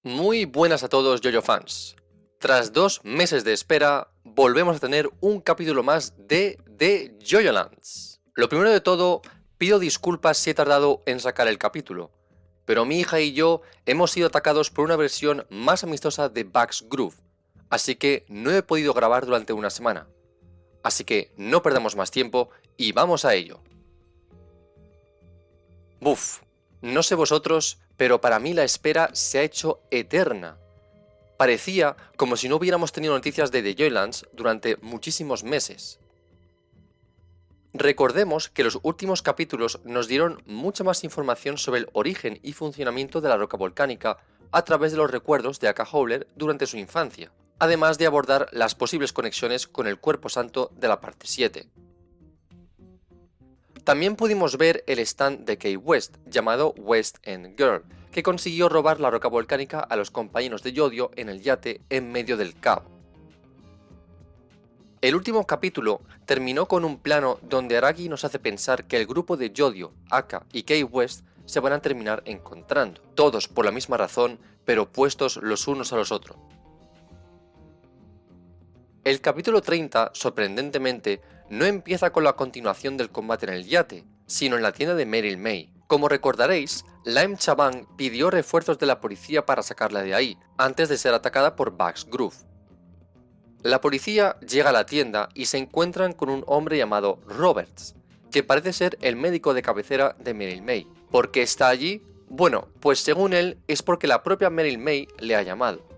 Muy buenas a todos JoJo fans. Tras 2 meses de espera, volvemos a tener un capítulo más de The JoJo Lands. Lo primero de todo, pido disculpas si he tardado en sacar el capítulo, pero mi hija y yo hemos sido atacados por una versión más amistosa de Bugs Groove, así que no he podido grabar durante una semana. Así que no perdamos más tiempo y vamos a ello. Buf, no sé vosotros, pero para mí la espera se ha hecho eterna. Parecía como si no hubiéramos tenido noticias de The JoJo Lands durante muchísimos meses. Recordemos que los últimos capítulos nos dieron mucha más información sobre el origen y funcionamiento de la roca volcánica a través de los recuerdos de Aka Howler durante su infancia, además de abordar las posibles conexiones con el cuerpo santo de la parte 7. También pudimos ver el stand de Kate West, llamado West End Girl, que consiguió robar la roca volcánica a los compañeros de Yodio en el yate en medio del cabo. El último capítulo terminó con un plano donde Araki nos hace pensar que el grupo de Yodio, Aka y Kate West se van a terminar encontrando, todos por la misma razón, pero opuestos los unos a los otros. El capítulo 30, sorprendentemente, no empieza con la continuación del combate en el yate, sino en la tienda de Meryl May. Como recordaréis, Lime Chabang pidió refuerzos de la policía para sacarla de ahí, antes de ser atacada por Bugs Groove. La policía llega a la tienda y se encuentran con un hombre llamado Roberts, que parece ser el médico de cabecera de Meryl May. ¿Por qué está allí? Bueno, pues según él es porque la propia Meryl May le ha llamado.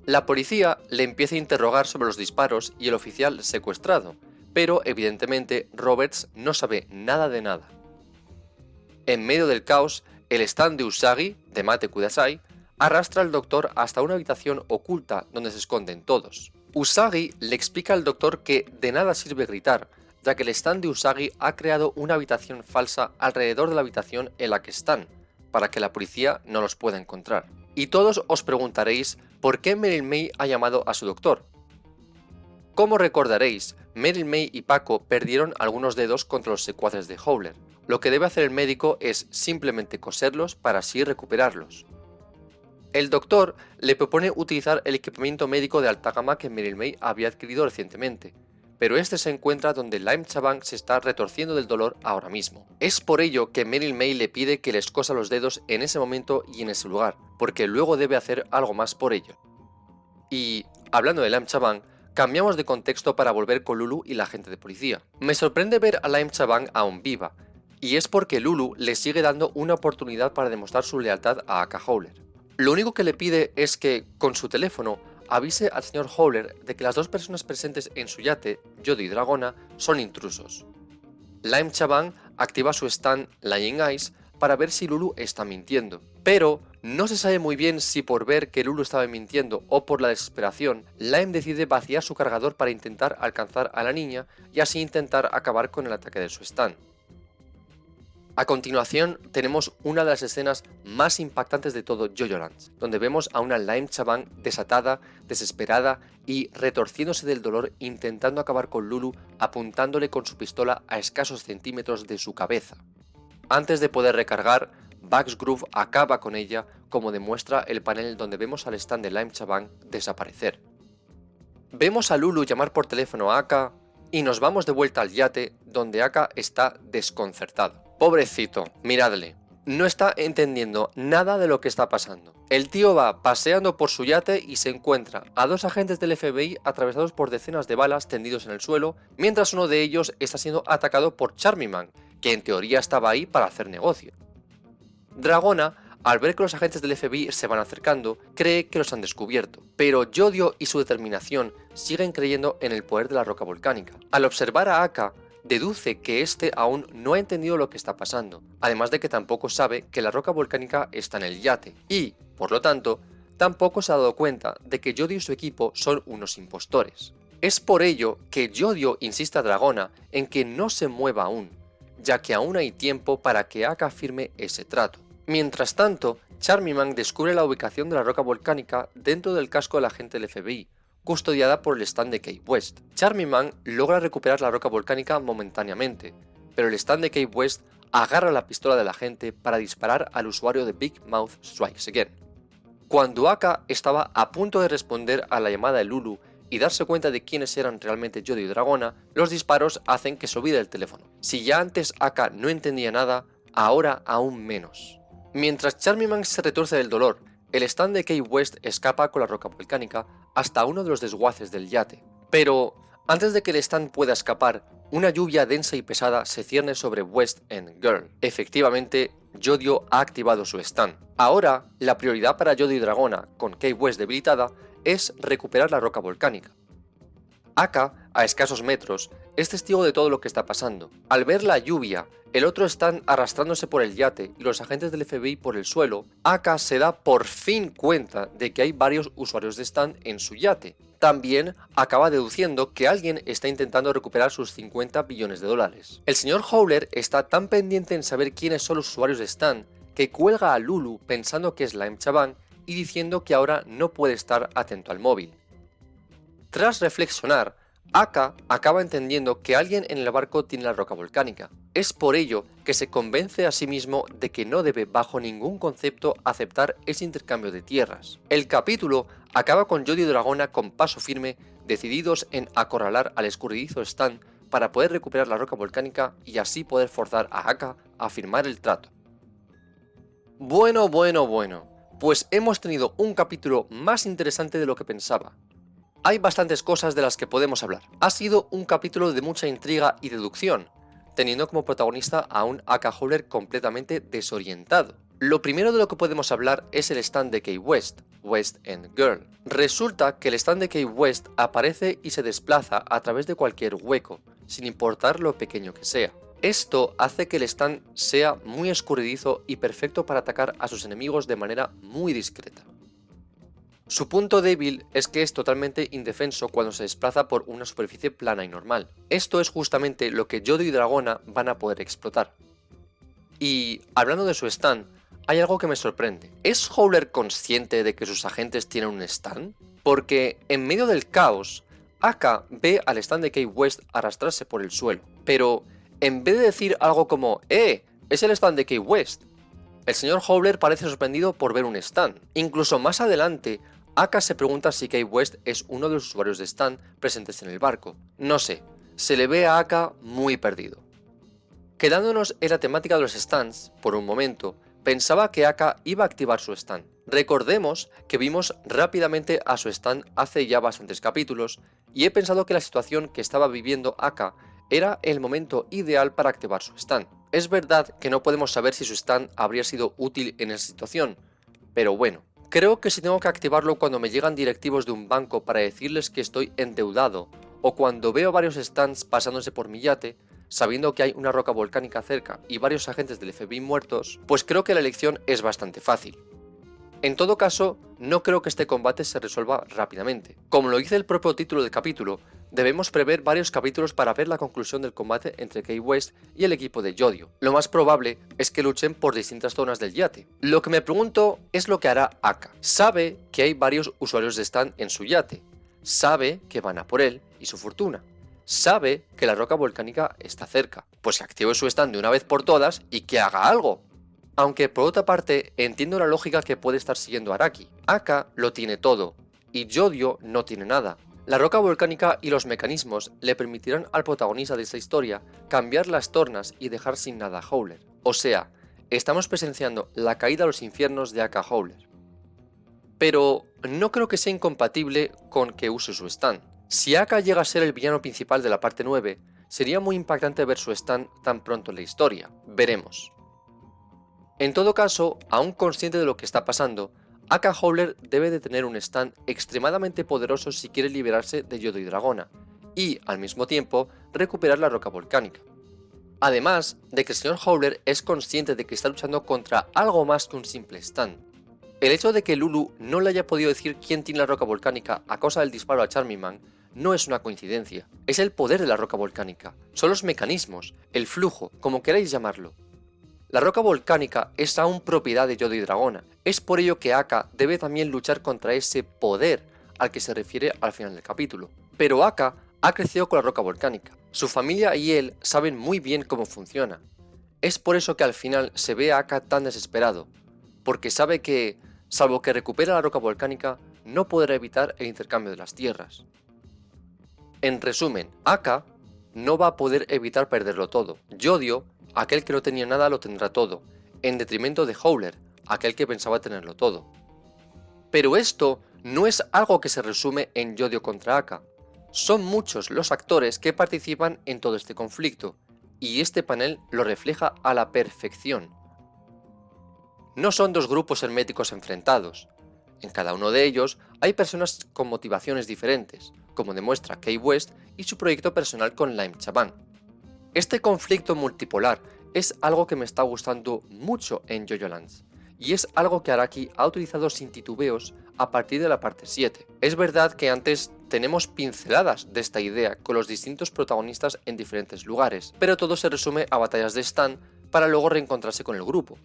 La policía le empieza a interrogar sobre los disparos y el oficial secuestrado, pero evidentemente Roberts no sabe nada de nada. En medio del caos, el stand de Usagi, de Mate Kudasai, arrastra al doctor hasta una habitación oculta donde se esconden todos. Usagi le explica al doctor que de nada sirve gritar, ya que el stand de Usagi ha creado una habitación falsa alrededor de la habitación en la que están, para que la policía no los pueda encontrar. Y todos os preguntaréis por qué Meryl May ha llamado a su doctor. Como recordaréis, Meryl May y Paco perdieron algunos dedos contra los secuaces de Howler. Lo que debe hacer el médico es simplemente coserlos para así recuperarlos. El doctor le propone utilizar el equipamiento médico de alta gama que Meryl May había adquirido recientemente, pero este se encuentra donde Lime Chabang se está retorciendo del dolor ahora mismo. Es por ello que Meryl May le pide que les cosa los dedos en ese momento y en ese lugar, porque luego debe hacer algo más por ello. Y, hablando de Lime Chabang, cambiamos de contexto para volver con Lulu y la agente de policía. Me sorprende ver a Lime Chabang aún viva, y es porque Lulu le sigue dando una oportunidad para demostrar su lealtad a Aka Howler. Lo único que le pide es que, con su teléfono, avise al señor Howler de que las dos personas presentes en su yate, Yodio y Dragona, son intrusos. Lime Chabang activa su stand Lying Eyes para ver si Lulu está mintiendo, pero no se sabe muy bien si por ver que Lulu estaba mintiendo o por la desesperación, Lime decide vaciar su cargador para intentar alcanzar a la niña y así intentar acabar con el ataque de su stand. A continuación tenemos una de las escenas más impactantes de todo JoJo Lands, donde vemos a una Lime Chabang desatada, desesperada y retorciéndose del dolor intentando acabar con Lulu apuntándole con su pistola a escasos centímetros de su cabeza. Antes de poder recargar, Bugs Groove acaba con ella, como demuestra el panel donde vemos al stand de Lime Chabang desaparecer. Vemos a Lulu llamar por teléfono a Aka y nos vamos de vuelta al yate, donde Aka está desconcertado. Pobrecito, miradle, no está entendiendo nada de lo que está pasando. El tío va paseando por su yate y se encuentra a dos agentes del FBI atravesados por decenas de balas tendidos en el suelo, mientras uno de ellos está siendo atacado por Charming Man, que en teoría estaba ahí para hacer negocio. Dragona, al ver que los agentes del FBI se van acercando, cree que los han descubierto, pero Yodio y su determinación siguen creyendo en el poder de la roca volcánica. Al observar a Aka, deduce que este aún no ha entendido lo que está pasando, además de que tampoco sabe que la roca volcánica está en el yate, y, por lo tanto, tampoco se ha dado cuenta de que Yodio y su equipo son unos impostores. Es por ello que Yodio insiste a Dragona en que no se mueva aún, ya que aún hay tiempo para que Aka firme ese trato. Mientras tanto, Charming Man descubre la ubicación de la roca volcánica dentro del casco del agente del FBI, custodiada por el stand de Kate West. Charming Man logra recuperar la roca volcánica momentáneamente, pero el stand de Kate West agarra la pistola del agente para disparar al usuario de Big Mouth Strikes Again. Cuando Aka estaba a punto de responder a la llamada de Lulu y darse cuenta de quiénes eran realmente Yodio y Dragona, los disparos hacen que se olvide el teléfono. Si ya antes Aka no entendía nada, ahora aún menos. Mientras Charming se retuerce del dolor, el stand de Kate West escapa con la roca volcánica hasta uno de los desguaces del yate. Pero antes de que el stand pueda escapar, una lluvia densa y pesada se cierne sobre West and Girl. Efectivamente, Yodio ha activado su stand. Ahora, la prioridad para Yodio y Dragona, con Kate West debilitada, es recuperar la roca volcánica. Aka, a escasos metros, es testigo de todo lo que está pasando. Al ver la lluvia, el otro stand arrastrándose por el yate y los agentes del FBI por el suelo, Aka se da por fin cuenta de que hay varios usuarios de stand en su yate. También acaba deduciendo que alguien está intentando recuperar sus 50 billones de dólares. El señor Howler está tan pendiente en saber quiénes son los usuarios de stand que cuelga a Lulu pensando que es la Chabang y diciendo que ahora no puede estar atento al móvil. Tras reflexionar, Aka acaba entendiendo que alguien en el barco tiene la roca volcánica. Es por ello que se convence a sí mismo de que no debe bajo ningún concepto aceptar ese intercambio de tierras. El capítulo acaba con Yodio y Dragona con paso firme, decididos en acorralar al escurridizo Stan para poder recuperar la roca volcánica y así poder forzar a Aka a firmar el trato. Bueno, pues hemos tenido un capítulo más interesante de lo que pensaba. Hay bastantes cosas de las que podemos hablar. Ha sido un capítulo de mucha intriga y deducción, teniendo como protagonista a un Aka Howler completamente desorientado. Lo primero de lo que podemos hablar es el stand de Kate West, West and Girl. Resulta que el stand de Kate West aparece y se desplaza a través de cualquier hueco, sin importar lo pequeño que sea. Esto hace que el stand sea muy escurridizo y perfecto para atacar a sus enemigos de manera muy discreta. Su punto débil es que es totalmente indefenso cuando se desplaza por una superficie plana y normal. Esto es justamente lo que Yodio y Dragona van a poder explotar. Y hablando de su stand, hay algo que me sorprende. ¿Es Howler consciente de que sus agentes tienen un stand? Porque en medio del caos, Aka ve al stand de Kate West arrastrarse por el suelo. Pero en vez de decir algo como es el stand de Kate West, el señor Howler parece sorprendido por ver un stand. Incluso más adelante, Aka se pregunta si Kate West es uno de los usuarios de stand presentes en el barco. No sé, se le ve a Aka muy perdido. Quedándonos en la temática de los stands, por un momento, pensaba que Aka iba a activar su stand. Recordemos que vimos rápidamente a su stand hace ya bastantes capítulos, y he pensado que la situación que estaba viviendo Aka era el momento ideal para activar su stand. Es verdad que no podemos saber si su stand habría sido útil en esa situación, pero bueno. Creo que si tengo que activarlo cuando me llegan directivos de un banco para decirles que estoy endeudado, o cuando veo varios stands pasándose por mi yate, sabiendo que hay una roca volcánica cerca y varios agentes del FBI muertos, pues creo que la elección es bastante fácil. En todo caso, no creo que este combate se resuelva rápidamente. Como lo dice el propio título del capítulo, debemos prever varios capítulos para ver la conclusión del combate entre Kate West y el equipo de Yodio. Lo más probable es que luchen por distintas zonas del yate. Lo que me pregunto es lo que hará Aka. Sabe que hay varios usuarios de stand en su yate. Sabe que van a por él y su fortuna. Sabe que la roca volcánica está cerca. Pues que active su stand de una vez por todas y que haga algo. Aunque por otra parte entiendo la lógica que puede estar siguiendo Araki. Aka lo tiene todo y Yodio no tiene nada. La roca volcánica y los mecanismos le permitirán al protagonista de esta historia cambiar las tornas y dejar sin nada a Howler. O sea, estamos presenciando la caída a los infiernos de Aka Howler. Pero no creo que sea incompatible con que use su stand. Si Aka llega a ser el villano principal de la parte 9, sería muy impactante ver su stand tan pronto en la historia. Veremos. En todo caso, aún consciente de lo que está pasando, Aka Howler debe de tener un stand extremadamente poderoso si quiere liberarse de Yodio y Dragona, y, al mismo tiempo, recuperar la roca volcánica. Además de que el señor Howler es consciente de que está luchando contra algo más que un simple stand. El hecho de que Lulu no le haya podido decir quién tiene la roca volcánica a causa del disparo a Charming Man no es una coincidencia, es el poder de la roca volcánica, son los mecanismos, el flujo, como queráis llamarlo. La roca volcánica es aún propiedad de Yodio y Dragona, es por ello que Aka debe también luchar contra ese poder al que se refiere al final del capítulo. Pero Aka ha crecido con la roca volcánica, su familia y él saben muy bien cómo funciona. Es por eso que al final se ve a Aka tan desesperado, porque sabe que salvo que recupere la roca volcánica, no podrá evitar el intercambio de las tierras. En resumen, Aka no va a poder evitar perderlo todo. Yodio, aquel que no tenía nada, lo tendrá todo, en detrimento de Howler, aquel que pensaba tenerlo todo. Pero esto no es algo que se resume en Yodio contra Aka. Son muchos los actores que participan en todo este conflicto, y este panel lo refleja a la perfección. No son dos grupos herméticos enfrentados. En cada uno de ellos hay personas con motivaciones diferentes, como demuestra Kanye West y su proyecto personal con Lime Chaban. Este conflicto multipolar es algo que me está gustando mucho en JoJo Lands, y es algo que Araki ha utilizado sin titubeos a partir de la parte 7. Es verdad que antes tenemos pinceladas de esta idea con los distintos protagonistas en diferentes lugares, pero todo se resume a batallas de stand para luego reencontrarse con el grupo.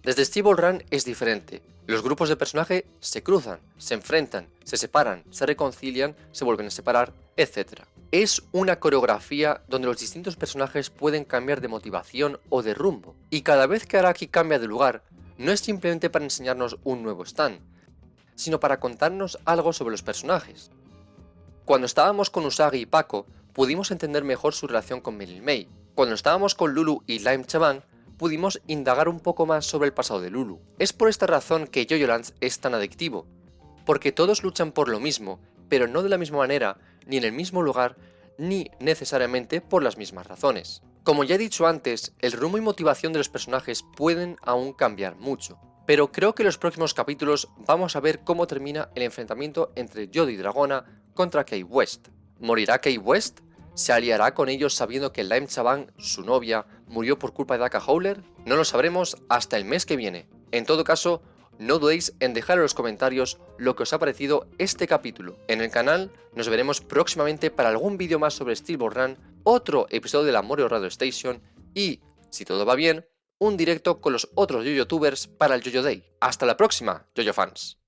Desde Steel Run es diferente. Los grupos de personaje se cruzan, se enfrentan, se separan, se reconcilian, se vuelven a separar, etc. Es una coreografía donde los distintos personajes pueden cambiar de motivación o de rumbo, y cada vez que Araki cambia de lugar, no es simplemente para enseñarnos un nuevo stand, sino para contarnos algo sobre los personajes. Cuando estábamos con Usagi y Paco, pudimos entender mejor su relación con Meryl May. Cuando estábamos con Lulu y Lime Chaban, pudimos indagar un poco más sobre el pasado de Lulu. Es por esta razón que JoJo Lands es tan adictivo, porque todos luchan por lo mismo, pero no de la misma manera, ni en el mismo lugar, ni necesariamente por las mismas razones. Como ya he dicho antes, el rumbo y motivación de los personajes pueden aún cambiar mucho, pero creo que en los próximos capítulos vamos a ver cómo termina el enfrentamiento entre Yodio y Dragona contra Kanye West. ¿Morirá Kanye West? ¿Se aliará con ellos sabiendo que Lime Chaban, su novia, murió por culpa de Aka Howler? No lo sabremos hasta el mes que viene. En todo caso, no dudéis en dejar en los comentarios lo que os ha parecido este capítulo. En el canal nos veremos próximamente para algún vídeo más sobre Steel Ball Run, otro episodio de la Morio Radio Station y, si todo va bien, un directo con los otros youtubers para el JoJo Day. ¡Hasta la próxima, JoJo fans!